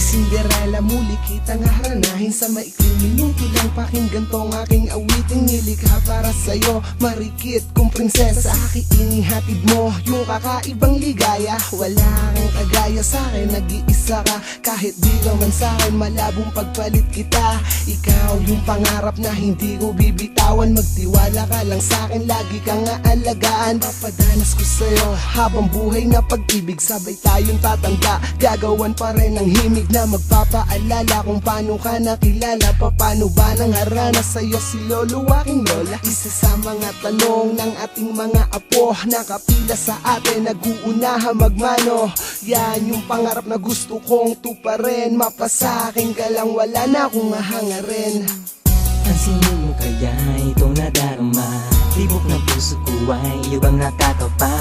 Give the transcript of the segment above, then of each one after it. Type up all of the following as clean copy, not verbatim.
Cinderella, muli kitang haranahin sa maikling minuto lang. Pakinggan tong aking awiting nilikha para sa'yo. Marikit kong prinsesa, aking inihatid mo yung kakaibang ligaya. Wala kang kagaya sa'kin, nag-iisa ka. Kahit di ka man sa'kin, malabong pagpalit kita. Ikaw yung pangarap na hindi ko bibitawan. Magtiwala ka lang sa'kin, lagi kang aalagaan. Papadanas ko sa'yo habang buhay na pag-ibig. Sabay tayong tatanda, gagawan pa rin ng himig na magpapaalala kung paano ka nakilala. Paano ba nang harana sa'yo si lolo, aking lola? Isa sa mga tanong ng ating mga apo, nakapila sa atin, nag-uunaha magmano. Yan yung pangarap na gusto kong tuparin. Mapasakin ka lang, wala na akong mahangarin. Pansinin mo kaya itong nadarama, tibok ng puso ko ay iyong nakakapa.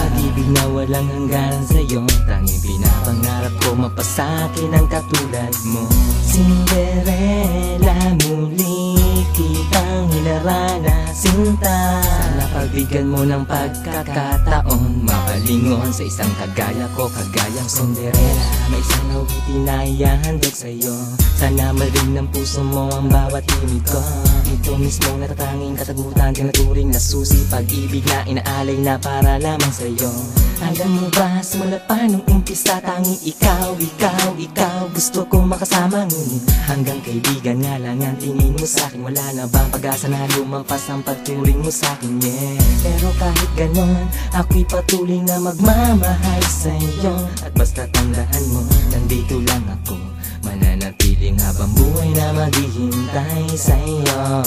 Pag-ibig na walang hanggan sa'yo, tanging pinapangarap ko mapasakin ang katulad mo. Cinderella, muli kitang hinarana, sinta. Sana pagbigyan mo ng pagkakataon, mapalingon sa isang kagaya ko, kagayang Cinderella. May isang awitin na ihahandog sa'yo, sana maring ng puso mo ang bawat himig ko. Ito mismo natatanging kasagutan, tinuturing na susi, pag-ibig na inaalay na para lamang sa'yo. Alam mo ba, simula pa nung umpisa, tanging ikaw, ikaw, ikaw gusto kong makasama. Ngunit hanggang kaibigan nga lang ang tingin mo sa'kin. Wala na bang pag-asa na lumampas ang pagturing mo sa'kin, yeah. Pero kahit ganon, ako'y patuloy na magmamahal sa'yo. At basta tandaan mo, nandito lang ako, mananatiling habang buhay na maghihintay sa'yo.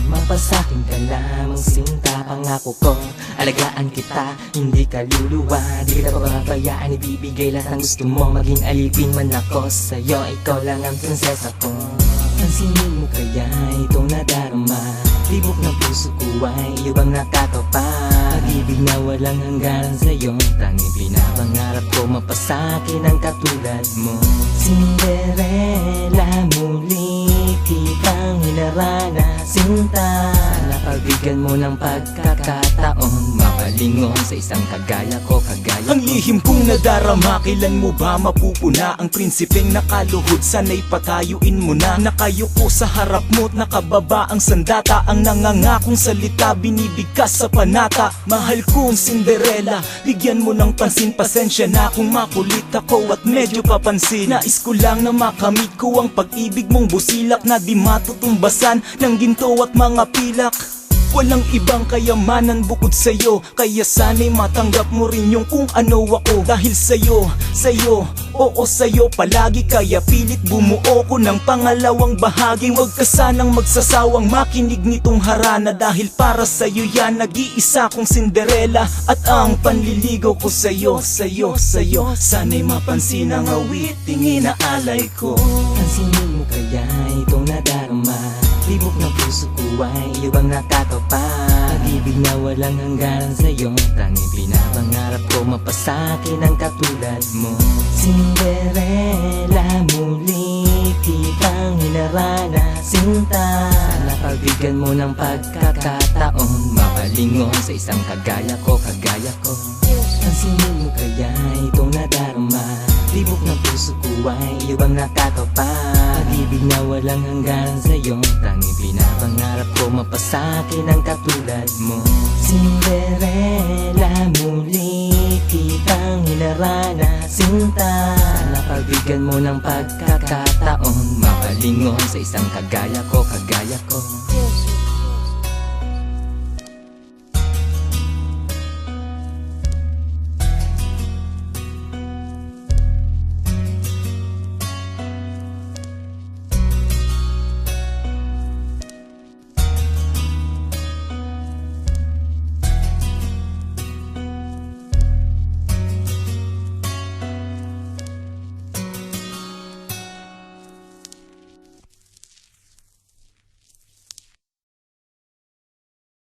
Mapasakin ka lamang sinta, pangako ko, alagaan kita, hindi ka luluwa. Di kita pababayaan, ibibigay lahat ng gusto mo. Maging alipin man ako sa'yo, ikaw lang ang prinsesa ko. Pansinin mo kaya itong nadarama, tibok ng puso ko ay iyong nakakapa. Pag-ibig na walang hanggan sa'yo, tanging pinapangarap ko mapasakin ang katulad mo. Cinderella, muli kitang hinarana, sinta. Sana pagbigyan mo ng pagkakataon, mapalingon sa isang kagaya ko, kagaya ang lihim kong nadarama, kailan mo ba mapupuna? Ang prinsipeng nakaluhod, sana'y patayuin mo na. Nakayuko sa harap mo't nakababa ang sandata, ang nangangakong salita binibigkas sa panata. Mahal kong Cinderella, bigyan mo ng pansin, pasensya na kung makulit ako at medyo papansin. Nais ko lang na makamit ko ang pag-ibig mong busilak na di matutumbasan ng ginto at mga pilak. Walang ibang kayamanan bukod sa'yo, kaya sana'y matanggap mo rin yung kung ano ako. Dahil sa'yo, sa'yo, oo sa'yo palagi, kaya pilit bumuo ko ng pangalawang bahagi. Huwag ka sanang magsasawang makinig nitong harana, dahil para sa'yo yan, nag-iisa kong Cinderella. At ang panliligaw ko sa'yo, sa'yo, sa'yo, sana'y mapansin ang awiting inaalay ko. Pansinin mo kaya itong nadarama, tibok ng puso ko ay iyong nakakapa. Pag-ibig na walang hanggan sa'yo, tanging pinapangarap ko mapasakin ang katulad mo. Cinderella, muli kitang hinarana, sinta. Sana pagbigyan mo ng pagkakataon, mapalingon sa isang kagaya ko, kagaya ko. Pansinin mo kaya itong nadarama, tibok ng puso ko ay iyong nakakapa. Pag-ibig na walang hanggan sa'yo, tanging pinapangarap ko mapasakin ang katulad mo. Cinderella, muli kitang hinarana, sinta. Sana pagbigyan mo ng pagkakataon, mapalingon sa isang kagaya ko,